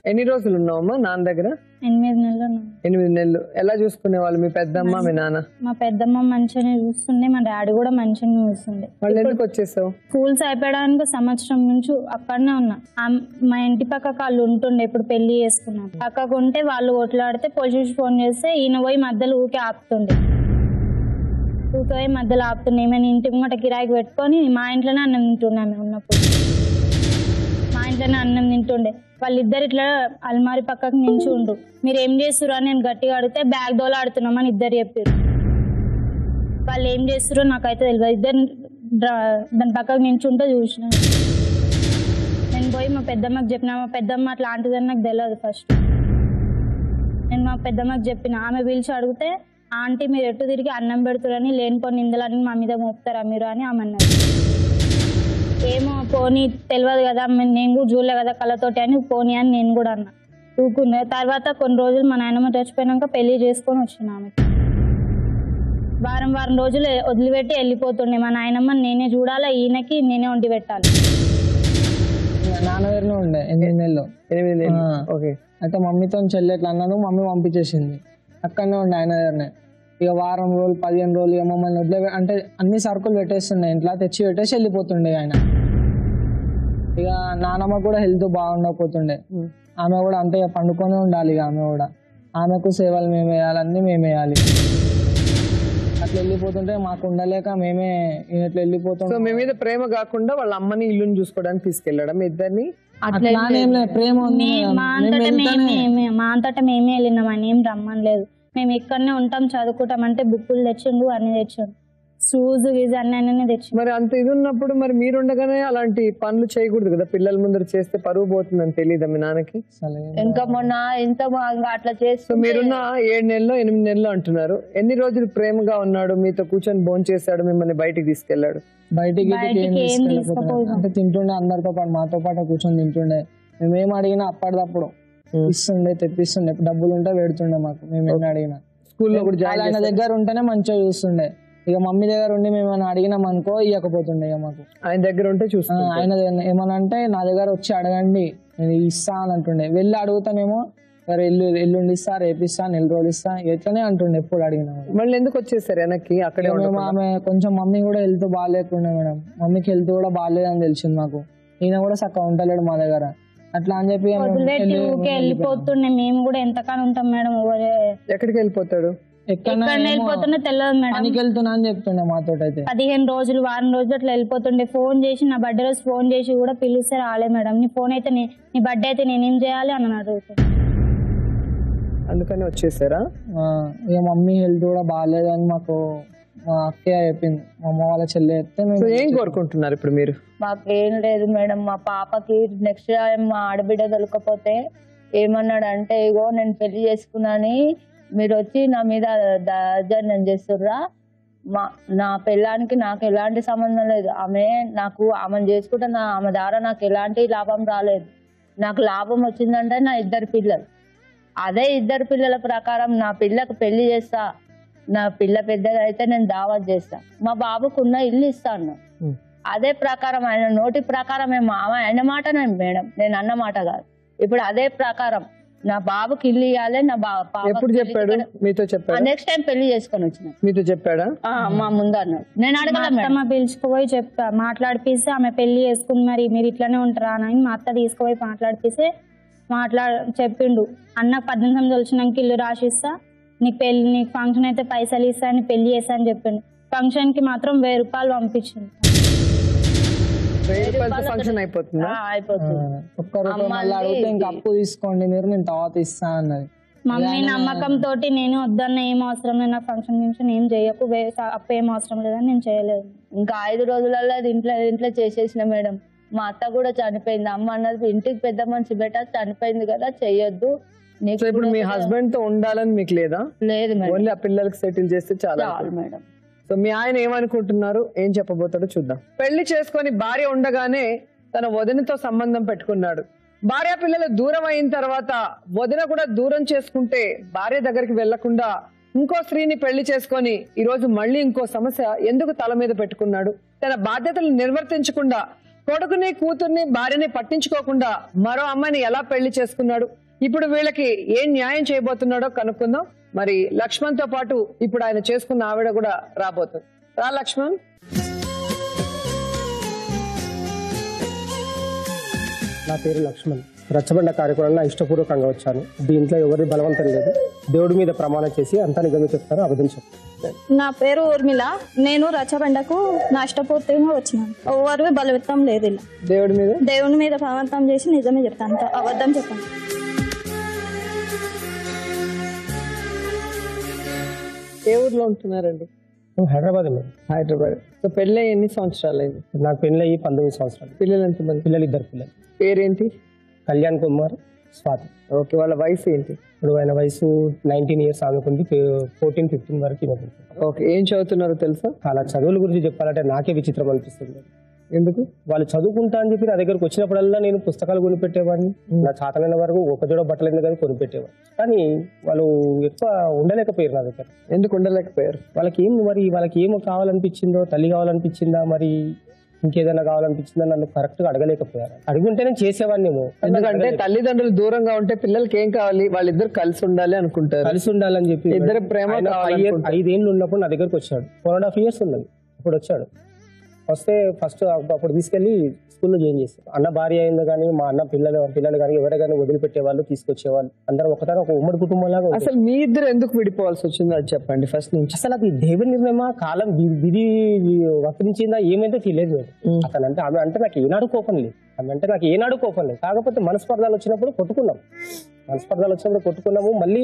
ఎన్ని రోజులు ఉన్నావమ్మా నాన్న దగ్గర? 8 నెలలు. 8 నెలలు. ఎలా చూసుకునే వాళ్ళు మీ పెద్దమ్మ మీ నాన్న? మా పెద్దమ్మ మంచిగానే చూస్తుండే, మా డాడీ కూడా మంచిగానే చూస్తుండే. వాళ్ళు ఎందుకు వచ్చేసావు? స్కూల్స్ అయిపోయడానికి సంవత్సరం నుంచి అక్కడనే ఉన్నా. మా ఇంటి పక్క వాళ్ళు ఉంటుండే, ఇప్పుడు పెళ్లి చేసుకున్నాను. పక్కకు ఉంటే వాళ్ళు కొట్లాడితే పోలీసు ఫోన్ చేస్తే ఈయన పోయి మధ్యలో ఊకే ఆపుతుండే. మధ్యలో ఆపుతుండే. మేము ఇంటి ముంగట కిరాయికి పెట్టుకొని మా ఇంట్లోనే అన్నం తింటున్నాను ఉన్నప్పుడు. మా ఇంట్లోనే అన్నం తింటుండే. వాళ్ళిద్దరు ఇట్లా అల్మారి పక్కకు నించి ఉండు. మీరు ఏం చేస్తురు అని నేను గట్టిగా అడిగితే బ్యాగ్ దోలాడుతున్నామని ఇద్దరు చెప్పారు. వాళ్ళు ఏం చేస్తురో నాకైతే తెలియదు. ఇద్దరు దాని పక్కకు నించి ఉంటే చూసిన. నేను పోయి మా పెద్దమ్మకి చెప్పిన. మా పెద్దమ్మ అట్లాంటిదని నాకు తెలియదు. ఫస్ట్ నేను మా పెద్దమ్మకి చెప్పిన. ఆమె పిలిచి అడిగితే, ఆంటీ మీరు ఎటు తిరిగి అన్నం పెడుతురని లేనిపోని నిందలని మా మీద మోపుతారా మీరు అని ఆమె అన్నారు. ఏమో పోనీ తెలియదు కదా, నేను కూడా చూడలే కదా కళ్ళతోటి అని పోనీ అని నేను కూడా అన్నా. ఊకున్నా. తర్వాత కొన్ని రోజులు మా నాయనమ్మ చచ్చిపోయినాక పెళ్లి చేసుకొని వచ్చిన. ఆమె వారం రోజులు వదిలిపెట్టి వెళ్ళిపోతుండే. మా నాయనమ్మ నేనే చూడాలా, ఈయనకి నేనే వండి పెట్టాలి. నాన్న దగ్గరనే ఉండే 8 నెలలు. 8 నెలలు. ఓకే. అయితే మమ్మీతో చెల్లి ఎట్లా అన్నాను, మమ్మీ పంపించేసింది. అక్కడనే ఉండే ఆయన దగ్గరనే. ఇక వారం రోజులు 15 రోజులు ఇక మమ్మల్ని వదిలే అంటే అన్ని సరుకులు పెట్టేస్తుండే, ఇంట్లో తెచ్చి పెట్టేసి వెళ్ళిపోతుండే ఆయన. ఇక నానమ్మ కూడా హెల్త్ బాగుండకపోతుండే. ఆమె కూడా అంతే పండుకొనే ఉండాలి. ఇక ఆమె కూడా ఆమెకు సేవలు మేము వేయాలి, అన్ని మేము వేయాలి. అట్లా వెళ్ళిపోతుంటే మాకు ఉండలేక మేమే ఇట్లా వెళ్ళిపోతుంటే. సో మీ మీద ప్రేమ కాకుండా వాళ్ళ అమ్మని ఇల్లుని చూసుకోవడానికి తీసుకెళ్ళడం మీ ఇద్దరిని? ప్రేమ మా అంతటా మేమే వెళ్ళినాం. అని ఏం రమ్మని లేదు. మేము ఇక్కడనే ఉంటాం, చదువుకుంటాం అంటే బుక్కులు తెచ్చిండు, అన్ని తెచ్చిండు, షూస్ గీజ్ అన్నీ తెచ్చి. మరి అంత ఇది ఉన్నప్పుడు మరి మీరుండగానే అలాంటి పనులు చేయకూడదు కదా? పిల్లల ముందర చేస్తే పరువు పోతుందని తెలియదా మీ నాన్నకి? ఇంకా మొన్న ఇంత అట్లా చేస్తూ మీరున్న 7 నెలలు 8 నెలలు అంటున్నారు. ఎన్ని రోజులు ప్రేమగా ఉన్నాడు మీతో, కూర్చొని భోజనం చేశాడు, మిమ్మల్ని బయటికి తీసుకెళ్లాడు? బయటికి అంటే తింటుండే అందరితో పాటు, మాతో పాటు కూర్చొని తింటుండే. మేమేం అడిగినా అప్పటిదప్పుడు ఇస్తుండే, తెప్పిస్తుండే. డబ్బులు ఉంటే పెడుతుండే మాకు. మేము అడిగినా స్కూల్లో కూడా ఆయన దగ్గర ఉంటేనే మంచిగా చూస్తుండే. ఇక మమ్మీ దగ్గర ఉండి మేము ఏమైనా అడిగినాం అనుకో ఇవ్వకపోతుండే. ఇక మాకు ఆయన దగ్గర ఉంటే చూస్తా. ఆయన ఏమన్నా అంటే నా దగ్గర వచ్చి అడగండి నేను ఇస్తా అని అంటుండే. వెళ్ళి అడుగుతానేమో సరే ఎల్లుండి ఇస్తా, రేపు ఇస్తా, 4 రోజులు ఇస్తా, ఎట్లనే అంటుండే ఎప్పుడు అడిగినా. మళ్ళీ ఎందుకు వచ్చేసారు వెనక్కి? అక్కడే ఆమె కొంచెం మమ్మీ కూడా హెల్త్ బాగాలేకుండే మేడం. మమ్మీకి హెల్త్ కూడా బాగాలేదని తెలిసింది మాకు. ఈయన కూడా చక్కగా ఉండలేడు మా దగ్గర. అట్లా అని చెప్పి వెళ్ళిపోతుండే. మేము కూడా ఎంతకాలం ఉంటాం మేడం. ఎక్కడికి వెళ్ళిపోతాడు? వెళ్ళిపోతుండే తెలియదు మేడం. వెళ్తున్నా అని చెప్తుండే మాతో. అయితే 15 రోజులు వారం రోజులు అట్లా వెళ్ళిపోతుండే. ఫోన్ చేసి నా బర్త్డే రోజు ఫోన్ చేసి కూడా పిలిస్తే రాలే మేడం. నీ ఫోన్ అయితే నీ బర్త్డే అయితే నేనేం చేయాలి అని అడుగుతాను. అందుకని వచ్చేసారా? ఇక మమ్మీ హెల్త్ కూడా బాగాలేదని మాకు మా అక్కయ్య చెప్పింది. మా అమ్మ వాళ్ళ చెల్లి చెప్తే మేము ఏం కోరుకుంటున్నారు ఇప్పుడు మీరు? మాకేం లేదు మేడం. మా పాపకి నెక్స్ట్ టైం మా ఆడబిడ్డ దొరకపోతే ఏమన్నాడు అంటే, ఇగో నేను పెళ్లి చేసుకున్నాని మీరు వచ్చి నా మీద దౌర్జన్యం చేస్తుర్రా, నా పెళ్ళానికి నాకు ఎలాంటి సంబంధం లేదు. ఆమెను చేసుకుంటే ఆమె ద్వారా నాకు ఎలాంటి లాభం రాలేదు. నాకు లాభం వచ్చిందంటే నా 2 పిల్లలు. అదే 2 పిల్లల ప్రకారం నా పిల్లకు పెళ్లి చేస్తా, నా పిల్ల పెద్దగా అయితే నేను దావత్ చేస్తా, మా బాబుకున్న ఇల్లు ఇస్తాను. అదే ప్రకారం ఆయన నోటి ప్రకారం ఆయన మాటనే మేడం, నేను అన్న మాట కాదు. ఇప్పుడు అదే ప్రకారం నా బాబుకి ఇల్లు ఇవ్వాలి. నా ఎప్పుడు చెప్పాడు? మీతో చెప్పాడు? నెక్స్ట్ టైం పెళ్లి చేసుకొని వచ్చిన. మీతో చెప్పాడా? మా ముందు అన్నాడు. నేను అడగలమ్మా, పిలుచుకుపోయి చెప్పా, మాట్లాడిపిస్తే ఆమె పెళ్లి చేసుకుని మరి మీరు ఇట్లానే ఉంటారా అని మా అత్త తీసుకుపోయి మాట్లాడిపిస్తే చెప్పిండు. అన్న 18 సంవత్సరాలు వచ్చినాక ఇల్లు రాసిస్తా, నీకు ఫంక్షన్ అయితే పైసలు ఇస్తా, అని పెళ్లి చేస్తా అని చెప్పిండు. ఫంక్షన్ కి మాత్రం 1000 రూపాయలు పంపించింది. 1000 రూపాయలతో ఫంక్షన్ అయిపోతుంది. ఒక్క రూపాయి అడిగితే ఇంకా అప్పు తీసుకోండి మీరు, నేను తర్వాత ఇస్తా అన్నది. మమ్మీ నమ్మకం తోటి నేను వద్దన్న ఏం అవసరం లేదు, నా ఫంక్షన్ నుంచి ఏం చేయకు, అప్పు ఏం అవసరం లేదని నేను చేయలేదు. ఇంకా 5 రోజులలో ఇంట్లో చేసేసిన మేడం. మా అత్త కూడా చనిపోయింది. అమ్మ అన్నది ఇంటికి పెద్ద మనిషి బెటర్, చనిపోయింది కదా చెయ్యొద్దు. ఇప్పుడు మీ హస్బెండ్ తో ఉండాలని మీకు లేదా? లేదు మేడం, ఓన్లీ ఆ పిల్లలకి సెటిల్ చేస్తే చాలు మేడం. సో మీ ఆయన ఏమనుకుంటున్నారు, ఏం చెప్పబోతాడో చూద్దాం. పెళ్లి చేసుకొని భార్య ఉండగానే తన వదినతో సంబంధం పెట్టుకున్నాడు. భార్య పిల్లలు దూరం అయిన తర్వాత వదిన కూడా దూరం చేసుకుంటే భార్య దగ్గరికి వెళ్లకుండా ఇంకో స్త్రీని పెళ్లి చేసుకొని ఈ రోజు మళ్ళీ ఇంకో సమస్య ఎందుకు తల మీద పెట్టుకున్నాడు? తన బాధ్యతలు నిర్వర్తించకుండా కొడుకుని కూతుర్ని భార్యని పట్టించుకోకుండా మరో అమ్మాయిని ఎలా పెళ్లి చేసుకున్నాడు, ఇప్పుడు వీళ్ళకి ఏం న్యాయం చేయబోతున్నాడో కనుక్కుందాం. మరి లక్ష్మణ్ తో పాటు ఇప్పుడు ఆయన చేసుకున్న ఆవిడ కూడా రాబోతుంది. రా లక్ష్మణ్. నా పేరు లక్ష్మణ్. రచ్చబండ కార్యక్రమంలో ఇష్టపూర్వకంగా వచ్చాను. దీంట్లో ఎవరి బలవంతం లేదు. దేవుడి మీద ప్రమాణం చేసి అంతా నిజంగా చెప్తాను, అబద్ధం చెప్తాను. నా పేరు ఊర్మిళ. నేను రచ్చబండకు నష్టపూర్తిగా వచ్చినాను. ఎవరు బలవంతం లేదు. ఇలా దేవుడి మీద బలవంతం చేసి నిజమే చెప్తాను, అబద్ధం చెప్పాను. ఏ ఊర్లో ఉంటున్నారండి? హైదరాబాద్. హైదరాబాద్. సో పెళ్ళి ఎన్ని సంవత్సరాలు అయింది? నాకు పెళ్ళి అయ్యి 19 సంవత్సరాలు. పిల్లలు ఎంతమంది? పిల్లలు 2 పిల్లలు. పేరేంటి? కళ్యాణ్ కుమార్, స్వాతి. ఓకే. వాళ్ళ వయసు ఏంటి? ఇప్పుడు ఆయన వయసు 19 ఇయర్స్ ఆమెకుంది. 14-15 వరకు ఇవ్వబడుతుంది. ఓకే. ఏం చదువుతున్నారో తెలుసా? అలా చదువుల గురించి చెప్పాలంటే నాకే విచిత్రం అనిపిస్తుంది. ఎందుకు? వాళ్ళు చదువుకుంటా అని చెప్పి నా దగ్గరకు వచ్చినప్పుడల్లా నేను పుస్తకాలు కొనిపెట్టేవాడిని. నా చాతనైన వరకు ఒక జోడ బట్టలు ఎందుకు కానీ కొనిపెట్టేవాడిని. కానీ వాళ్ళు ఎక్కువ ఉండలేకపోయారు నా దగ్గర. ఎందుకు ఉండలేకపోయారు? వాళ్ళకి ఏం కావాలనిపించిందో, తల్లి కావాలనిపించిందా, మరి ఇంకేదైనా కావాలనిపించిందా నన్ను కరెక్ట్ గా అడగలేకపోయారు. అడుగుంటే నేను చేసేవాడినేమో. ఎందుకంటే తల్లిదండ్రులు దూరంగా ఉంటే పిల్లలకి ఏం కావాలి, వాళ్ళిద్దరు కలిసి ఉండాలి అనుకుంటారు. కలిసి ఉండాలని చెప్పి ఇద్దరు ప్రేమ 5 ఏళ్ళు ఉన్నప్పుడు నా దగ్గరకు వచ్చాడు. 4.5 years ఉన్నది. అప్పుడు వచ్చాడు. వస్తే ఫస్ట్ అప్పుడు తీసుకెళ్లి స్కూల్లో జాయిన్ చేస్తాను. అన్న భార్య అయింది కానీ మా అన్న పిల్లలు కానీ ఎవరు కానీ వదిలిపెట్టే వాళ్ళు, తీసుకొచ్చేవాళ్ళు. అందరం ఒక ఉమ్మడి కుటుంబం లాగా. అసలు మీ ఇద్దరు ఎందుకు విడిపోవాల్సి వచ్చిందో అది చెప్పండి ఫస్ట్ నుంచి. అసలు అది దేవుని నిర్ణయమా, కాలం విధి వర్తించిందా ఏమైతే తెలియదు లేదు. అతను అంటే ఆమె అంటే నాకు ఏనాడు కోపం లేదు. ఆమె అంటే నాకు ఏనాడు కోపం లేదు. కాకపోతే మనస్పర్ధాలు వచ్చినప్పుడు కొట్టుకున్నాము. మళ్ళీ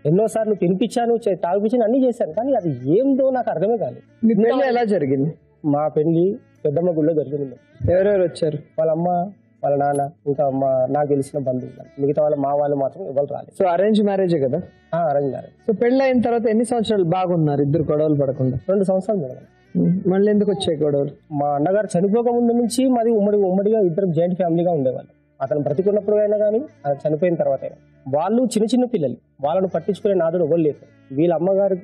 ఎన్నోసార్లు తినిపించాను, తాగిపించాను, అన్ని చేశాను. కానీ అది ఏందో నాకు అర్థమే కాలేదు. మీ పెళ్లి ఎలా జరిగింది? మా పెళ్లి పెద్దమ్మ గుళ్ళో జరిగింది. ఎవరెవరు వచ్చారు? వాళ్ళ అమ్మ, వాళ్ళ నాన్న, ఇంకా నాకు తెలిసిన బంధువులు. మిగతా మా వాళ్ళు మాత్రం ఎవరు రాలేదు. సో అరేంజ్ మ్యారేజే కదా? Arrange marriage. సో పెళ్లి అయిన తర్వాత ఎన్ని సంవత్సరాలు బాగున్నారు ఇద్దరు, గొడవలు పడకుండా? 2 సంవత్సరాలు మేడం. మళ్ళీ ఎందుకు వచ్చాయి గొడవలు? మా అన్నగారు చనిపోక ముందు నుంచి మాది ఉమ్మడిగా ఇద్దరు జాయింట్ ఫ్యామిలీగా ఉండేవాళ్ళు. అతను బ్రతికున్నప్పుడు అయినా కానీ, అతను చనిపోయిన తర్వాత అయినా వాళ్ళు చిన్న పిల్లలు, వాళ్ళను పట్టించుకునే నాదుడు ఎవరు లేదు. వీళ్ళ అమ్మగారు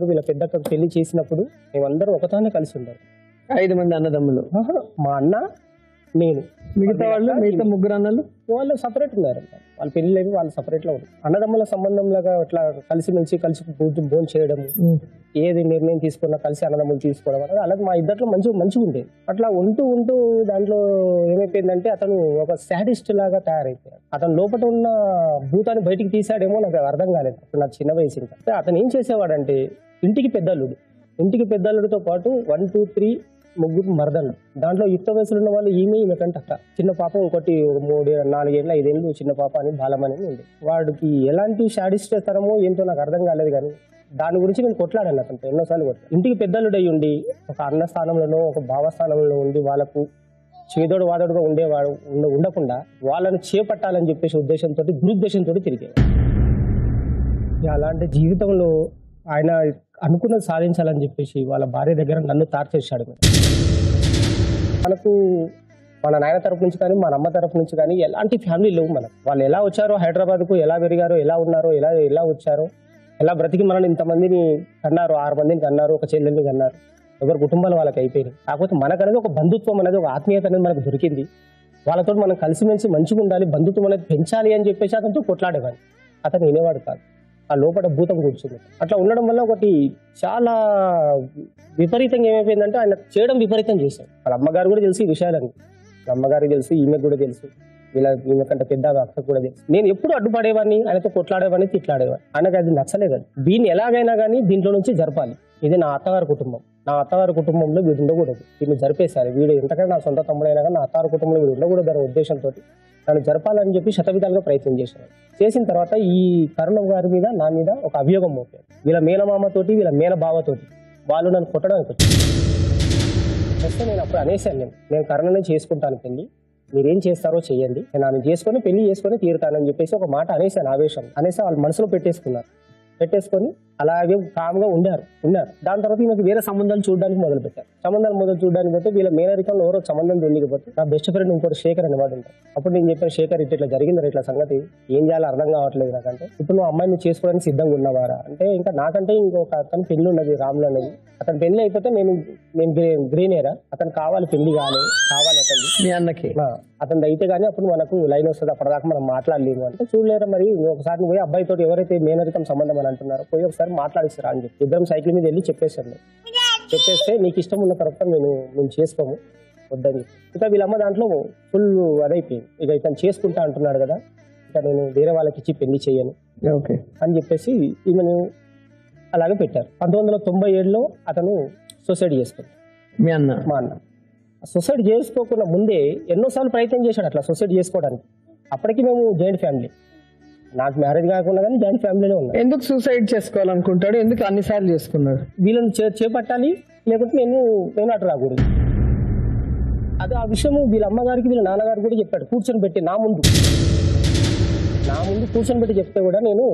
వీళ్ళ పెద్దక్కకు పెళ్లి చేసినప్పుడు మేమందరం ఒకతానే కలిసి ఉండారు. 5 మంది అన్నదమ్ములు. మా అన్న, నేను, మిగతా ముగ్గురు అన్నలు వాళ్ళు సపరేట్ ఉన్నారు. వాళ్ళ పెళ్లి లేదు, వాళ్ళు సపరేట్ లో ఉన్నారు. అన్నదమ్ముల సంబంధం లాగా అట్లా కలిసి భోజనం చేయడం, ఏది నిర్ణయం తీసుకున్నా కలిసి అన్నదమ్ములు తీసుకోవడం అనేది అలాగే మా ఇద్దరిలో మంచిగా ఉండేది. అట్లా ఉంటూ దాంట్లో ఏమైపోయిందంటే అతను ఒక శాడిస్ట్ లాగా తయారైపోయాడు. అతను లోపల ఉన్న భూతాన్ని బయటికి తీసాడేమో నాకు అర్థం కాలేదు. అప్పుడు నాకు చిన్న వయసు. ఇంకా అతను ఏం చేసేవాడంటే ఇంటికి పెద్దల్లుడితో పాటు 1, 2, 3 ముగ్గురు మరదళ్ళు. దాంట్లో యుక్త వయసులో ఉన్న వాళ్ళు ఈమె కంటే అక్క, చిన్న పాప, ఇంకోటి 3, 4 ఏళ్ళు 5 ఏళ్ళు చిన్న పాప అని బాలమని ఉంది. వాడికి ఎలాంటి షాడిస్ట్ తరమో ఏంటో నాకు అర్థం కాలేదు. కానీ దాని గురించి నేను కొట్లాడాను అతనితో ఎన్నోసార్లు కొట్లాడు. ఇంటికి పెద్దలుడై ఉండి ఒక అన్న స్థానంలోనో ఒక భావ స్థానంలో ఉండి వాళ్ళకు చేదోడు వాదోడుగా ఉండకుండా వాళ్ళని చేపట్టాలని చెప్పేసి దురుద్దేశంతో తిరిగేవాడు. అలాంటి జీవితంలో ఆయన అనుకున్నది సాధించాలని చెప్పేసి వాళ్ళ భార్య దగ్గర నన్ను టార్చర్. మనకు మన నాయన తరపు నుంచి కానీ మన అమ్మ తరపు నుంచి కానీ ఎలాంటి ఫ్యామిలీ లేవు మనకు. వాళ్ళు ఎలా వచ్చారో, హైదరాబాద్కు ఎలా పెరిగారో, ఎలా ఉన్నారో, ఎలా వచ్చారో, ఎలా బ్రతికి మనల్ని ఇంతమందిని కన్నారు, 6 మందిని కన్నారు, ఒక చెల్లెల్ని కన్నారు. ఎవరి కుటుంబాలు వాళ్ళకి అయిపోయినాయి. కాకపోతే మనకనేది ఒక బంధుత్వం అనేది, ఒక ఆత్మీయత అనేది మనకు దొరికింది. వాళ్ళతో మనం కలిసిమెలిసి మంచిగా ఉండాలి, బంధుత్వం అనేది పెంచాలి అని చెప్పేసి అతనితో కొట్లాడేవాడిని. అతను వినేవాడు కాదు. ఆ లోపల భూతం కూర్చుంది. అట్లా ఉండడం వల్ల ఒకటి చాలా విపరీతంగా ఏమైపోయిందంటే ఆయన చేయడం విపరీతం చేశాడు. వాళ్ళ అమ్మగారు కూడా తెలుసు ఈ విషయాలన్నీ. వాళ్ళ అమ్మగారికి తెలుసు, ఈమెకు కూడా తెలుసు, ఈమె కంటే పెద్ద అక్కకు కూడా తెలుసు. నేను ఎప్పుడు అడ్డుపడేవాడిని, ఆయనతో కొట్లాడేవాడిని, తిట్లాడేవాడిని. ఆయనకు అది నచ్చలేదు. దీన్ని ఎలాగైనా కానీ దీంట్లో నుంచి జరపాలి. ఇది నా అత్తగారి కుటుంబం. నా అత్తగారి కుటుంబంలో వీడు ఉండకూడదు, వీడిని జరిపేశారు. వీడు ఎంతకైనా నా సొంత తమ్ముడైనా కానీ నా అత్తగారి కుటుంబంలో వీడు ఉండకూడదు అనే ఉద్దేశంతో నన్ను జరపాలని చెప్పి శతవిధాలుగా ప్రయత్నం చేశాను. చేసిన తర్వాత ఈ కరుణ గారి మీద, నా మీద ఒక అభియోగం మోపారు. వీళ్ళ మేనమామతోటి, వీళ్ళ మేనబావతోటి వాళ్ళు నన్ను కొట్టడానికి వచ్చారు. వస్తే నేను అప్పుడు అనేసాను, నేను కరుణనే చేసుకుంటాను పెళ్లి, మీరేం చేస్తారో చెయ్యండి, నేను ఆమె పెళ్లి చేసుకొని తీరుతానని చెప్పేసి ఒక మాట అనేసాను. ఆవేశం అనేసి వాళ్ళు మనసులో పెట్టేసుకున్నారు. అలాగే కామ్గా ఉన్నారు. దాని తర్వాత ఈమెకు వేరే సంబంధాలు చూడడానికి మొదలు పెట్టారు. సంబంధాలు చూడడానికి పోతే వీళ్ళ మేనరికంలో ఎవరో సంబంధం తెలియకపోతే నా బెస్ట్ ఫ్రెండ్ ఇంకోటి శేఖర్ అనేవాడు ఉంటాడు. అప్పుడు నేను చెప్పాను, శేఖర్ ఇట్లా జరిగింది ఇట్లా సంగతి, ఏం చేయాలో అర్థం కావట్లేదు నాకంటే. ఇప్పుడు నువ్వు అమ్మాయిని చేసుకోవడానికి సిద్ధంగా ఉన్నవారా అంటే, ఇంకా నాకంటే ఇంకొక అతను పెళ్లి ఉన్నది, రాములు అనేది. అతని పెళ్లి అయిపోతే నేను గ్రీనేరా, అతను కావాలి, పెళ్లి కావాలి అతన్ని, మీ అన్నకి అతను అయితే గానీ అప్పుడు మనకు లైన్ వస్తుంది, అప్పటిదాకా మనం మాట్లాడలేము అంటే. చూడలేరా మరి, ఒకసారి పోయి అబ్బాయితో ఎవరైతే మేనరికం సంబంధం అని అంటున్నారో పోయి ఒకసారి మాట్లాడిస్తారా అని చెప్పి ఇద్దరం సైకిల్ మీద వెళ్ళి చెప్పేసాను. చెప్పేస్తే నీకు ఇష్టం ఉన్న తర్వాత మేము చేసుకోము వద్దని చెప్పి. ఇక వీళ్ళమ్మ దాంట్లో ఫుల్ అదైపోయింది. ఇక ఇతను చేసుకుంటా అంటున్నాడు కదా, ఇక నేను వేరే వాళ్ళకి ఇచ్చి పెళ్లి చేయను అని చెప్పేసి ఈమెను అలాగే పెట్టారు. 1997లో అతను సూసైడ్ చేసుకున్నాడు. మా అన్న సూసైడ్ చేసుకోకుండా ముందే ఎన్నోసార్లు ప్రయత్నం చేశాడు అట్లా సూసైడ్ చేసుకోవడానికి. అప్పటికి మేము జాయింట్ ఫ్యామిలీ, నాకు మ్యారేజ్ కాకుండా కానీ జాయింట్ ఫ్యామిలీలో ఉన్నాను. ఎందుకు సూసైడ్ చేసుకోవాలనుకుంటాడు, ఎందుకు అన్నిసార్లు చేసుకున్నాడు? వీళ్ళని చేపట్టాలి, లేకుంటే నేను అటు రాకూడదు. అది ఆ విషయము వీళ్ళ అమ్మగారికి వీళ్ళ నాన్నగారికి కూడా చెప్పాడు, కూర్చొని పెట్టి నా ముందు కూర్చొని పెట్టి చెప్తే కూడా నేను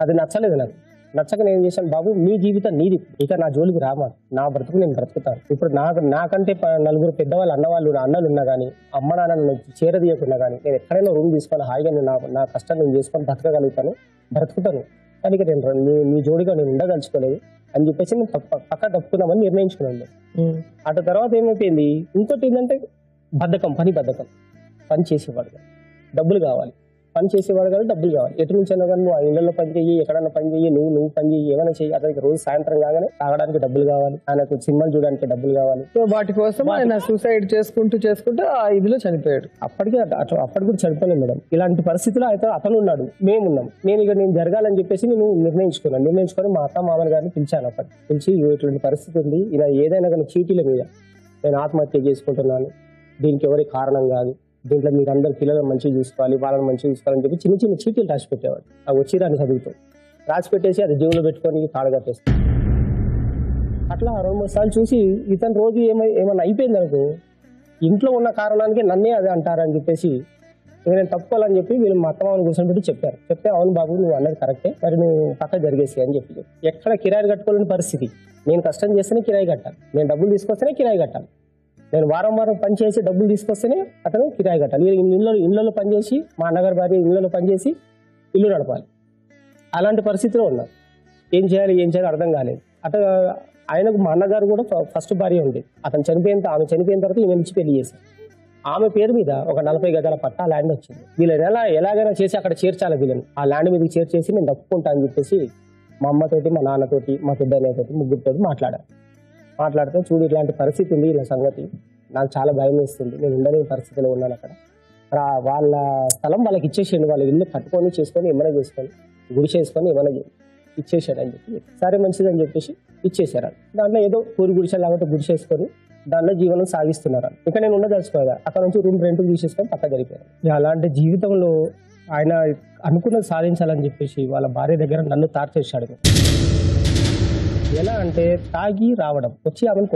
అది నచ్చలేదు. నాకు నచ్చక నేను చేశాను, బాబు నీ జీవితం నీది, ఇక నా జోలికి రామా, నా బ్రతుకు నేను బ్రతుకుతాను. ఇప్పుడు నాకంటే నలుగురు పెద్దవాళ్ళు అన్నలు ఉన్నా కానీ, అమ్మ నాన్న చేరదీయకున్నా కానీ, నేను ఎక్కడైనా రూమ్ తీసుకొని హాయిగా నా కష్టం నేను చేసుకొని బ్రతుకుతాను. కానీ ఇక నేను నీ జోడిగా నేను ఉండదలుచుకోలేదు అని చెప్పేసి నేను పక్క తప్పుకున్నామని నిర్ణయించుకున్నాను. అటు తర్వాత ఏమైపోయింది, ఇంకోటి ఏంటంటే పని చేసేవాడు, డబ్బులు కావాలి, పని చేసేవాడు కానీ డబ్బులు కావాలి. ఎటు నుంచి అయినా కానీ నువ్వు ఆ ఇళ్లలో పని చెయ్యి, ఎక్కడన్నా పని చెయ్యి, నువ్వు పని చెయ్యి, ఏమైనా చెయ్యి. అతనికి రోజు సాయంత్రం కాగానే తాగడానికి డబ్బులు కావాలి, ఆయనకు సినిమాలు చూడడానికి డబ్బులు కావాలి. సో వాటి కోసం ఆయన సూసైడ్ చేసుకుంటూ ఆ ఇదిలో చనిపోయాడు. అప్పటికి కూడా చనిపోలేదు మేడం. ఇలాంటి పరిస్థితిలో అయితే అతను ఉన్నాడు, మేమున్నాం. నేను జరగాలని చెప్పేసి నేను నిర్ణయించుకొని మా అత్త మామని గారిని పిలిచాను. పిలిచి ఇట్లాంటి పరిస్థితి ఉంది, ఇలా ఏదైనా కానీ చీటీల మీద నేను ఆత్మహత్య చేసుకుంటున్నాను, దీనికి ఎవరి కారణం కాదు, దీంట్లో మీరు అందరు పిల్లలను మంచిగా చూసుకోవాలి, వాళ్ళని మంచిగా చూసుకోవాలని చెప్పి చిన్న చిన్న చీటీలు రాసి పెట్టేవాడు. అవి వచ్చి దాన్ని చదువుతూ రాసి పెట్టేసి అది జేబులో పెట్టుకొని కాడు కట్టేస్తాను. అట్లా 2-3 సార్లు చూసి ఇతను రోజు ఏమన్నా అయిపోయింది అనుకో, ఇంట్లో ఉన్న కారణానికి నన్నే అదే అంటారని చెప్పేసి నేను తప్పుకోవాలని చెప్పి వీళ్ళు మా అత్తమామని కూర్చొని పెట్టి చెప్పారు. చెప్తే అవును బాబు నువ్వు అన్నది కరెక్టే, మరి నువ్వు పక్క జరిగేసి అని చెప్పి. ఎక్కడ కిరాయి కట్టుకోలేని పరిస్థితి, నేను కష్టం చేస్తేనే కిరాయి కట్టాలి, నేను డబ్బులు తీసుకొస్తేనే కిరాయి కట్టాలి, నేను వారం పని చేసి డబ్బులు తీసుకొస్తేనే అతను కిరాయి కట్టాలి. ఇళ్ళలో పనిచేసి మా అన్నగారి భార్య ఇళ్ళలో పనిచేసి ఇల్లు నడపాలి. అలాంటి పరిస్థితిలో ఉన్నారు. ఏం చేయాలి అర్థం కాలేదు. ఆయనకు మా అన్నగారు కూడా ఫస్ట్ భార్య ఉంది. ఆమె చనిపోయిన తర్వాత ఈమె నుంచి పెళ్లి చేశారు. ఆమె పేరు మీద ఒక 40 గజాల పట్టా ల్యాండ్ వచ్చింది. వీళ్ళని ఎలాగైనా చేసి అక్కడ చేర్చాలి, వీళ్ళని ఆ ల్యాండ్ మీదకి చేర్చేసి నేను తప్పుకుంటా అని చెప్పేసి మా అమ్మతోటి, మా నాన్నతోటి, మా పెద్దన్నతోటి, ముగ్గురితో మాట్లాడితే చూడు ఇట్లాంటి పరిస్థితి ఉంది, ఇలా సంగతి నాకు చాలా భయం వేస్తుంది, నేను ఉండలేని పరిస్థితిలో ఉన్నాను. అక్కడ వాళ్ళ స్థలం వాళ్ళకి ఇచ్చేసేయండి, వాళ్ళ ఇల్లు కట్టుకొని చేసుకొని ఏమైనా చేసుకొని గుడిసె వేసుకొని ఏమైనా ఇచ్చేసాడు అని చెప్పి, సరే మంచిది అని చెప్పేసి ఇచ్చేసారు. దాంట్లో ఏదో పూరి గుడిసె లాగా గుడిసె వేసుకొని దాంట్లో జీవనం సాగిస్తున్నారు. ఇక నేను ఉండదలుచుకోదా, అక్కడ నుంచి రూమ్ రెంట్కి తీసేసుకొని పక్క జరిపారు. అలాంటి జీవితంలో ఆయన అనుకున్నది సాధించాలని చెప్పేసి వాళ్ళ భార్య దగ్గర నన్ను టార్చర్. ఎలా అంటే తాగి రావడం, వచ్చి ఆమెను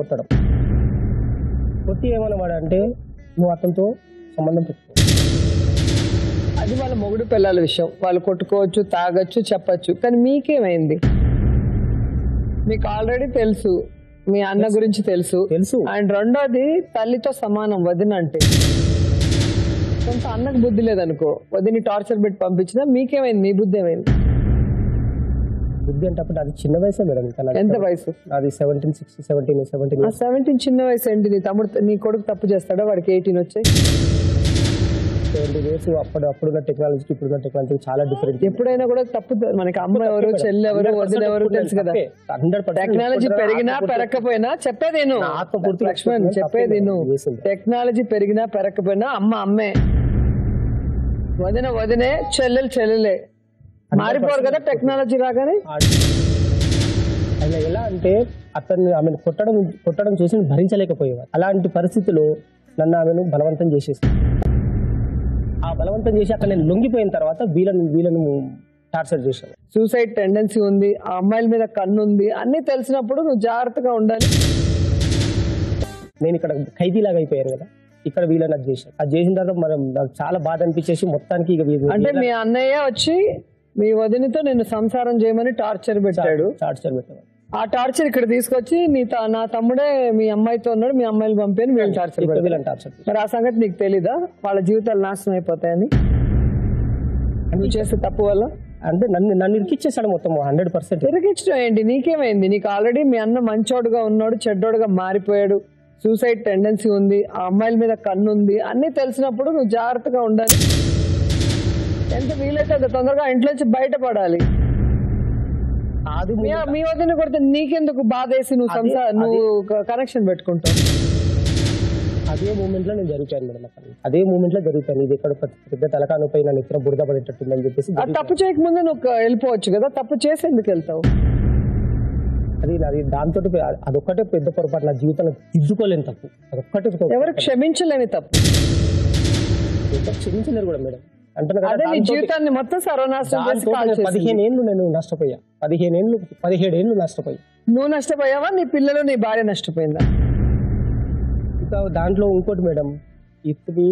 కొట్టి ఏమన్నవాడంటే నువ్వు అతనితో సంబంధం పెట్టుకో. అది వాళ్ళ మొగుడు పిల్లల విషయం, వాళ్ళు కొట్టుకోవచ్చు, తాగొచ్చు, చెప్పచ్చు. కానీ మీకేమైంది? మీకు ఆల్రెడీ తెలుసు, మీ అన్న గురించి తెలుసు. అండ్ రెండోది తల్లితో సమానం వదిన అంటే. కొంత అన్నకు బుద్ధి లేదనుకో, వదిని టార్చర్ పెట్టి పంపించినా మీకేమైంది? మీ బుద్ధి ఏమైంది? బుద్ధి అంటే అప్పుడు అది చిన్న వయసే మేడం. ఎంత వయసు? అది 17 చిన్న వయసు ఏంటి? నీ కొడుకు తప్పు చేస్తాడా? వాడికి 18 వచ్చాయి. 70 years. అప్పుడున్న టెక్నాలజీకి ఇప్పుడున్న టెక్నాలజీకి చాలా డిఫరెంట్. ఎప్పుడైనా కూడా తప్పు, మనకి అమ్మ ఎవరు, చెల్లి ఎవరు, వదిన ఎవరు తెలుసు కదా. టెక్నాలజీ పెరిగినా పెరగకపోయినా చెప్పేది లక్ష్మణ్, చెప్పేది టెక్నాలజీ పెరిగినా పెరగకపోయినా అమ్మ అమ్మే, వదినే, చెల్లెలే. మారిపోరు కదా టెక్నాలజీ రాగానే. ఆయన ఎలా అంటే ఆమెను కొట్టడం చూసి భరించలేకపోయేవారు. అలాంటి పరిస్థితిలో నన్ను ఆమెను బలవంతం చేసేసి అక్కడ నేను లొంగిపోయిన తర్వాత వీళ్ళను టార్చర్ చేశాను. సూసైడ్ టెండెన్సీ ఉంది, ఆ అమ్మాయిల మీద కన్ను ఉంది, అన్ని తెలిసినప్పుడు నువ్వు జాగ్రత్తగా ఉండాలి. నేను ఇక్కడ ఖైదీలాగా అయిపోయాను కదా, ఇక్కడ వీళ్ళని అది చేశాను. అది చేసిన తర్వాత మనం నాకు చాలా బాధ అనిపించేసి మొత్తానికి అంటే మీ అన్నయ్య వచ్చి మీ వదినతో నిన్ను సంసారం చేయమని టార్చర్ పెట్టాడు. టార్చర్ పెట్టాడు. ఆ టార్చర్ ఇక్కడ తీసుకొచ్చి నా తమ్ముడే మీ అమ్మాయితో ఉన్నాడు, మీ అమ్మాయిలు పంపేని వీళ్ళు టార్చర్ టార్చర్. మరి ఆ సంగతి నీకు తెలీదా వాళ్ళ జీవితాలు నాశనం అయిపోతాయని నువ్వు చేసే తప్పు వల్ల? అంటే నన్ను ఇరికిచ్చేసాడు మొత్తం 100%. ఇరికించడం ఏంటి? నీకేమైంది? నీకు ఆల్రెడీ మీ అన్న మంచోడుగా ఉన్నాడు, చెడ్డోడుగా మారిపోయాడు, సూసైడ్ టెండెన్సీ ఉంది, ఆ అమ్మాయిల మీద కన్ను ఉంది, అన్ని తెలిసినప్పుడు నువ్వు జాగ్రత్తగా ఉండాలి. ఎంత వీలైతే అంత తొందరగా ఇంట్లోంచి బయటపడాలి. మీ వదిన కొడితే నీకెందుకు బాధ వేసి నువ్వు కనెక్షన్ పెట్టుకుంటావు? అదే మూమెంట్ లో నేను జరిపాను మేడం. అదే మూమెంట్ లో జరిపాను. ఇది ఎక్కడ పెద్ద తలకాను పై నన్ను ఎక్కడ బురద పడేటట్టుందని చెప్పేసి. తప్పు చేయకముందే నువ్వు వెళ్ళిపోవచ్చు కదా, తప్పు చేసి ఎందుకు వెళ్తావు? అది దాంతో అదొక్కటే పెద్ద పొరపాటు. నా జీవితంలో తిద్దుకోలేని తప్పు అదొక్కటే. ఎవరు క్షమించలేని తప్పు? క్షమించలేరు కూడా మేడం. అంటే నీ జీవితాన్ని మొత్తం సర్వనాశనం చేసి 15 ఏళ్ళు నేను నష్టపోయా. 17 ఏళ్ళు నష్టపోయా. నువ్వు నష్టపోయావా? నీ పిల్లలు నీ భార్య నష్టపోయిందా? ఇంకా దాంట్లో ఇంకోటి మేడం, ఇప్పుడు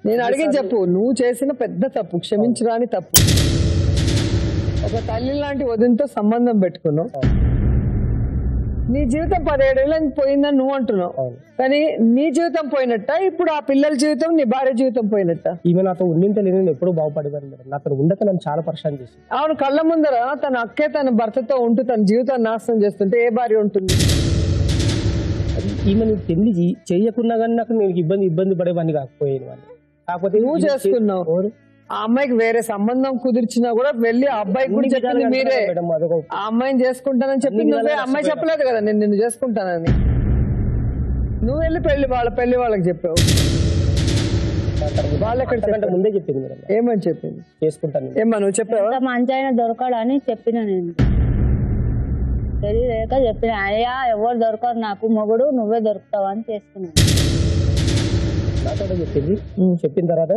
నేను అడిగి చెప్పు. నువ్వు చేసిన పెద్ద తప్పు, క్షమించరాని తప్పు. ఒక తల్లి లాంటి వదినతో సంబంధం పెట్టుకున్నావు. నీ జీవితం 17 ఏళ్ళని పోయిందని నువ్వు అంటున్నావు, కానీ నీ జీవితం పోయినట్ట ఇప్పుడు ఆ పిల్లల జీవితం, నీ భార్య జీవితం పోయినట్ట? ఈమె నాతో ఉండింటే నేను ఎప్పుడు బాగుపడేదాన్ని మేడం. నాతో ఉండక నన్ను చాలా పరిశాన్ చేసి. అవును, కళ్ళ ముందర తన అక్కే తన భర్తతో ఉంటూ తన జీవితాన్ని నాశనం చేస్తుంటే ఏ భార్య ఉంటుంది? ఈమె పెళ్లి చేయకున్నా కానీ నాకు నేను ఇబ్బంది పడేవాడిని కాకపోయేది వాళ్ళు. కాకపోతే నువ్వు చేసుకున్నావు. ఆ అమ్మాయికి వేరే సంబంధం కుదిర్చినా కూడా వెళ్ళి ఆ అబ్బాయికి కూడా చెప్పింది మీరే. ఆ అమ్మాయిని చేసుకుంటానని చెప్పి నువ్వే. అమ్మాయి చెప్పలేదు కదా నేను నిన్ను చేసుకుంటానని. నువ్వు వెళ్ళి పెళ్లి వాళ్ళకి చెప్పావు. వాళ్ళు ఎక్కడ ముందే చెప్పింది మేడం. ఏమని చెప్పింది? చేసుకుంటాను. ఏమా నువ్వు చెప్పావా? మంచి ఆయన దొరకడు అని చెప్పిన. నేను తెలియలేక చెప్పిన, అయ్యా ఎవరు దొరకరు నాకు మొగుడు, నువ్వే దొరుకుతావు అని చేసుకున్నాను. చెప్పింది. చెప్పిన తర్వాత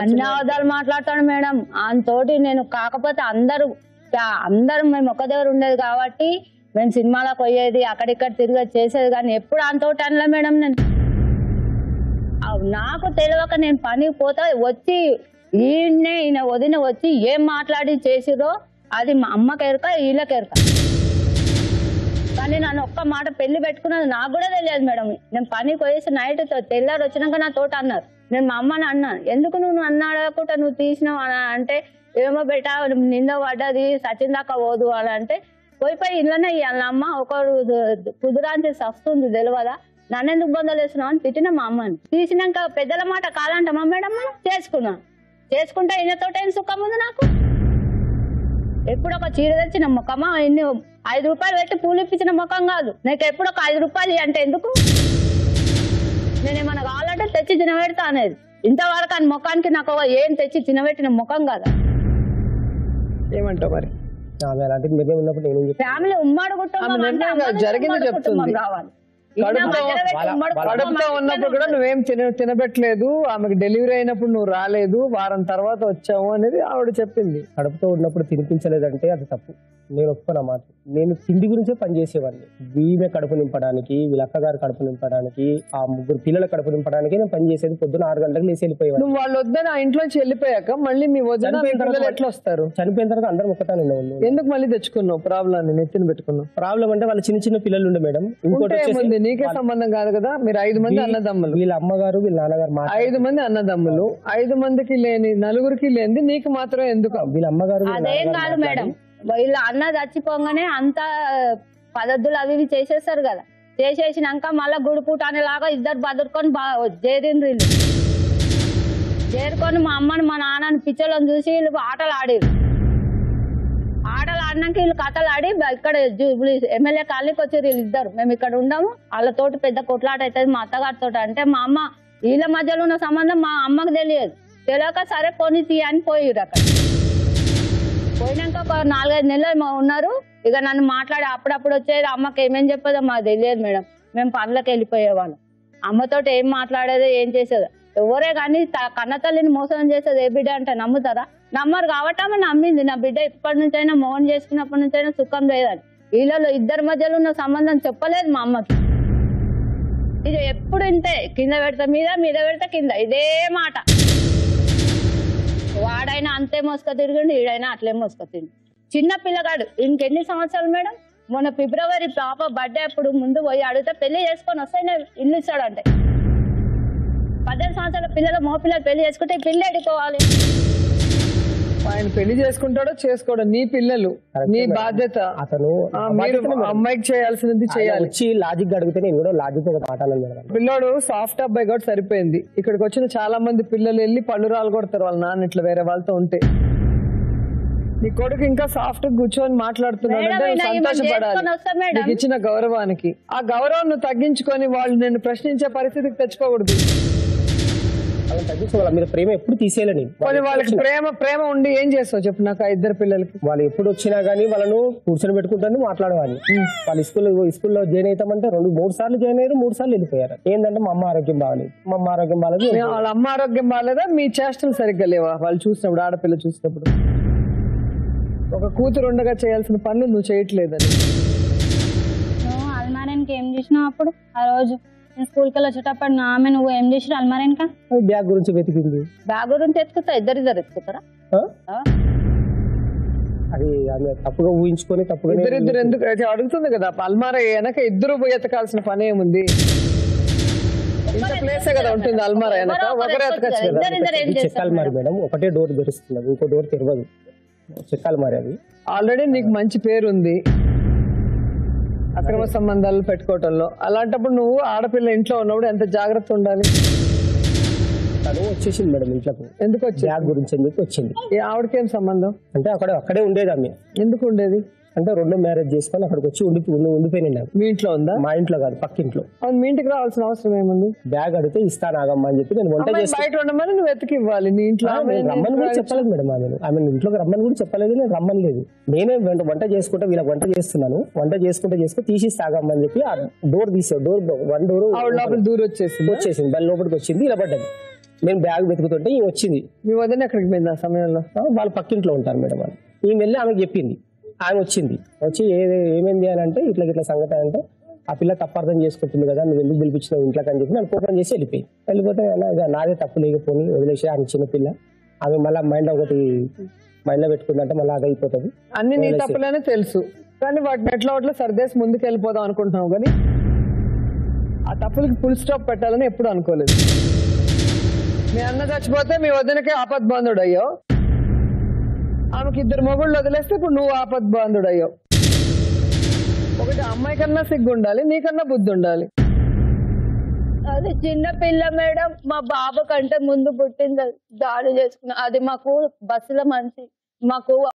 అన్ని అవధాలు మాట్లాడతాడు మేడం ఆయనతోటి. నేను కాకపోతే అందరూ మేము ఒక దగ్గర ఉండేది కాబట్టి మేము సినిమాలకు పోయేది, అక్కడిక్కడ తిరిగి చేసేది, కానీ ఎప్పుడు ఆయనతోటి అనలే మేడం. నేను నాకు తెలియక నేను పనికి పోతా వచ్చి ఈయన వదిన వచ్చి ఏం మాట్లాడి చేసిరో అది మా అమ్మకి ఎరక, వీళ్ళకి ఎరక. కానీ నన్ను ఒక్క మాట పెళ్లి పెట్టుకున్నది నాకు కూడా తెలియదు మేడం. నేను పనికి పోయేసి నైట్ తెల్లారు వచ్చినాక నా తోట అన్నారు. నేను మా అమ్మని అన్నాను, ఎందుకు నువ్వు అన్నాడకుండా నువ్వు తీసినావు అని అంటే, ఏమో బెటా నింద పడ్డది సచిన్ దాకా పోదు అని అంటే, పోయి ఇళ్ళనే ఇవ్వాలి అమ్మ, ఒకరు కుదురాంచి వస్తుంది తెలియదా, నన్నెందుకు బొందలు వేస్తున్నావు అని తిట్టిన మా అమ్మని. తీసినాక పెద్దల మాట కాదంటమా మేడం, చేసుకుంటా ఈయనతో ఏం సుఖం ఉంది నాకు? ఎప్పుడు ఒక చీర తెచ్చిన ముఖమా, ఎన్ని 5 రూపాయలు పెట్టి పూలు ఇప్పించిన ముఖం కాదు. నీకు ఎప్పుడు ఒక 5 రూపాయలు అంటే ఎందుకు? నేనేమన్నా కావాలంటే తెచ్చి తినబెడతా అనేది. ఇంతవరకు అని ముఖానికి నాకు ఏం తెచ్చి తినబెట్టిన ముఖం కాదు. ఏమంటావు మరి? ఫ్యామిలీ ఉమ్మడి కుటుంబం జరిగింది చెప్తుంది. కావాలి. కడుపుతో ఉన్నప్పుడు కూడా నువ్వేం తినబెట్టలేదు, ఆమెకు డెలివరీ అయినప్పుడు నువ్వు రాలేదు, వారం తర్వాత వచ్చావు అనేది ఆవిడ చెప్పింది. కడుపుతో ఉన్నప్పుడు తినిపించలేదంటే అది తప్పు. నేను ఒప్పుకున్న మాట. నేను తిండి గురించే పనిచేసేవాడిని. వీళ్ళ కడుపు నింపడానికి, వీళ్ళ అక్కగారు కడుపు నింపడానికి, ఆ 3 పిల్లల కడుపు నింపడానికి నేను పనిచేసేది. పొద్దున 6 గంటలకు లేచి వెళ్ళిపోయేవాడు. నువ్వు వాళ్ళు వద్దని ఆ ఇంట్లోంచి వెళ్ళిపోయాక మళ్ళీ మీ వదిన ఎట్లా వస్తారు? చనిపోయిన తర్వాత అందరం ఒక్కతానే ఉన్నాము. ఎందుకు మళ్ళీ తెచ్చుకున్నావు ప్రాబ్లం? నెత్తిని పెట్టుకున్నావు ప్రాబ్లం అంటే వాళ్ళ చిన్న పిల్లలు ఉండే మేడం. ఇంకోటి నీకే సంబంధం కాదు కదా. మీరు 5 మంది అన్నదమ్ములు. వీళ్ళ అమ్మగారు వీళ్ళ నాన్నగారు 5 మంది అన్నదమ్ములు. 5 మందికి లేని 4కి లేని నీకు మాత్రం ఎందుకు? వీళ్ళ అమ్మగారు అదేం కాదు మేడం, వీళ్ళ అన్న చచ్చిపోగానే అంత పద్ధతులు అవి ఇవి చేసేస్తారు కదా. చేసేసినాక మళ్ళా గుడి పూట అనేలాగా ఇద్దరు బదురుకొని చేరిండ్రు. వీళ్ళు చేరుకొని మా అమ్మని మా నాన్నని పిచ్చలను చూసి వీళ్ళు ఆటలు ఆడినాక వీళ్ళు కథలు ఆడి ఇక్కడ ఎమ్మెల్యే కాలనీకి వచ్చారు వీళ్ళిద్దరు. మేము ఇక్కడ ఉండము, వాళ్ళతోటి పెద్ద కొట్లాట అవుతుంది మా అత్తగారితో. అంటే మా అమ్మ వీళ్ళ మధ్యలో ఉన్న సంబంధం మా అమ్మకు తెలియక సరే పోనీ తీ అని పోయిరు. అక్కడ పోయినాక ఒక 4-5 నెలలు ఉన్నారు. ఇక నన్ను మాట్లాడి అప్పుడప్పుడు వచ్చేది. అమ్మకి ఏమేం చెప్పేదో మాకు తెలియదు మేడం. మేము పనులకు వెళ్ళిపోయేవాళ్ళం. అమ్మతోటి ఏం మాట్లాడేదో ఏం చేసేదో ఎవరే కానీ కన్న తల్లిని మోసం చేసేది ఏ బిడ్డ అంటే నమ్ముతారా? నమ్మరు కాబట్టి ఆమె నమ్మింది. నా బిడ్డ ఇప్పటి నుంచైనా మోహన్ చేసుకున్నప్పటి నుంచైనా సుఖం లేదని. వీళ్ళలో ఇద్దరి మధ్యలో ఉన్న సంబంధం చెప్పలేదు మా అమ్మకి. ఇది ఎప్పుడు ఇంతే, కింద పెడతా మీద, మీద పెడతా కింద, ఇదే మాట. వాడైనా ఆడైనా అంతే మోసుక తిరిగిండు, ఈడైనా అట్లే మోసుక తిరిగి. చిన్న పిల్లగాడు ఇంకెన్ని సంవత్సరాలు మేడం? మొన్న ఫిబ్రవరి పాప బర్త్డే అప్పుడు ముందు పోయి అడిగితే పెళ్లి చేసుకొని వస్తే నేను ఇల్లు ఇస్తాడంటే 18 సంవత్సరాల పిల్లలు మోపిల్లలు పెళ్లి చేసుకుంటే ఈ పిల్ల ఎడుకోవాలి. ఆయన పెళ్లి చేసుకుంటాడో చేసుకోవడం నీ పిల్లలు, నీ బాధ్యత. అతను మీరు అమ్మాయికి చేయాల్సినది చేయాలి. వచ్చి లాజిక్ అడిగితే నేను కూడా లాజిక్ ఒక మాట్లాడాను మేడం. పిల్లోడు సాఫ్ట్ అబ్బాయి కూడా సరిపోయింది. ఇక్కడికి వచ్చిన చాలా మంది పిల్లలు వెళ్ళి పళ్ళు రాలు కొడతారు వాళ్ళ నాన్న ఇట్లా వేరే వాళ్ళతో ఉంటే. నీ కొడుకు ఇంకా సాఫ్ట్ కూర్చొని మాట్లాడుతున్నాడు అంటే నువ్వు సంతోషపడాలి. నీకు ఇచ్చిన గౌరవానికి ఆ గౌరవం నువ్వు తగ్గించుకొని వాళ్ళు నేను ప్రశ్నించే పరిస్థితికి తెచ్చుకోకూడదు. వాళ్ళని తగ్గించుకోవాలి. మీరు ప్రేమ ఎప్పుడు తీసేయాలని. కొన్ని వాళ్ళకి ప్రేమ ఉండి ఏం చేస్తావు చెప్పు నాకు. ఆ ఇద్దరు పిల్లలకి వాళ్ళు ఎప్పుడు వచ్చినా గానీ వాళ్ళను కూర్చొని పెట్టుకుంటాను మాట్లాడేవాళ్ళు. వాళ్ళు స్కూల్లో జాయిన్ అవుతామంటే 2-3 సార్లు జాయిన్ అయ్యారు, 3 సార్లు వెళ్ళిపోయారు. ఏంటంటే మా అమ్మ ఆరోగ్యం బాగాలేదు, మా అమ్మ ఆరోగ్యం బాగాలేదు. వాళ్ళ అమ్మ ఆరోగ్యం బాగాలేదా? మీ చేష్టలు సరిగ్గా లేవా? వాళ్ళు చూసినప్పుడు, ఆడపిల్ల చూసినప్పుడు ఒక కూతురు ఉండగా చేయాల్సిన పనులు నువ్వు చేయట్లేదని. నువ్వు అల్మారానికి ఏం చేసినావు అప్పుడు? ఆ రోజు నేను స్కూల్కి వెళ్ళి వచ్చేటప్పుడు ఆమె నువ్వు ఏం చేసినావు అల్మారానిక? బ్యాగ్ గురించి వెతికింది. బ్యాగ్ గురించి ఎత్తుకుతా, ఇద్దరు ఎత్తుకుతారా? అది ఆమె తప్పుగా ఊహించుకొని తప్పుగా ఇద్దరు ఎందుకు అడుగుతుంది కదా. అల్మారా వెనక ఇద్దరు పోయి ఎతకాల్సిన పని ఏముంది? ఇంత ప్లేసే కదా ఉంటుంది అల్మారా వెనక, ఒకరే ఎతకచ్చు కదా. చెక్కాలి మరి మేడం, ఒకటే డోర్ తెరుస్తున్నది, ఇంకో డోర్ తెరవదు. చెక్కాలి మరి. అది ఆల్రెడీ నీకు మంచి పేరు ఉంది అక్రమ సంబంధాలు పెట్టుకోవటంలో. అలాంటప్పుడు నువ్వు ఆడపిల్ల ఇంట్లో ఉన్నప్పుడు ఎంత జాగ్రత్త ఉండాలి. తను వచ్చేసింది మేడం ఇంట్లోకి. ఎందుకు వచ్చింది? బ్యాగ్ గురించి అని చెప్పి వచ్చింది. ఆవిడకేం సంబంధం? అంటే అక్కడే ఉండేది ఆమె. ఎందుకు ఉండేది? అంటే 2 మ్యారేజ్ చేసుకొని అక్కడికి వచ్చి ఉండిపోయినా. మీ ఇంట్లో ఉందా? మా ఇంట్లో కాదు, పక్కింట్లో. అవును, మీ ఇంటికి రావాల్సిన అవసరం ఏముంది? బ్యాగ్ అడిగితే ఇస్తాను ఆగమ్మా అని చెప్పి నేను వంట చేసి బయట ఉండమని నువ్వు వెతికి ఇవ్వాలి. మీ ఇంట్లో రమ్మని కూడా చెప్పలేదు మేడం. ఆమె ఇంట్లోకి రమ్మని కూడా చెప్పలేదు, నేను రమ్మని లేదు. నేనే వంట చేసుకుంటా, వీళ్ళకి వంట చేస్తున్నాను, వంట చేసుకుంటే తీసి తాగమ్మా అని చెప్పి ఆ డోర్ తీసాడు. వన్ డోర్ లోపల దూరం వచ్చేసింది, దాని లోపలికి వచ్చింది, ఇలా పడ్డది. నేను బ్యాగ్ వెతుకుతుంటే ఈ వచ్చింది. మీ వదిన ఎక్కడికి పోయింది ఆ సమయంలో? వాళ్ళు పక్కింట్లో ఉంటారు మేడం. వాళ్ళు ఈ వెళ్ళి ఆమెకు చెప్పింది. ఆమె వచ్చింది, వచ్చి ఏమేంది అని అంటే ఇట్లా సంగతి అంటే ఆ పిల్ల తప్పార్థం చేసుకుంటుంది కదా, నువ్వు ఎందుకు పిలిపించినావు ఇంట్లోకి అని చెప్పి నన్ను కోపం చేసి వెళ్ళిపోతే నాదే తప్పు లేకపోయి వదిలేసి ఆమె చిన్నపిల్ల, ఆమె మళ్ళీ మైండ్లో పెట్టుకుందంటే మళ్ళీ అది అయిపోతుంది. అన్ని నీ తప్పులనే తెలుసు కానీ వాటిని ఎట్లా సర్దేసి ముందుకు వెళ్ళిపోదాం అనుకుంటున్నావు కానీ ఆ తప్పులకి ఫుల్ స్టాప్ పెట్టాలని ఎప్పుడు అనుకోలేదు. మీ అన్న చచ్చిపోతే మీ వదినకే ఆపద్బాంధుడు అయ్యో, ఆమెకి 2 మొగుళ్ళు వదిలేస్తే ఇప్పుడు నువ్వు ఆపద్బాంధుడు అయ్యో. ఒకటి అమ్మాయి కన్నా సిగ్గు ఉండాలి, నీకన్నా బుద్ధి ఉండాలి. అది చిన్న పిల్ల మేడం, మా బాబు కంటే ముందు పుట్టింది, దాడి చేసుకున్నా. అది మాకు బస్సులో మనిషి, మాకు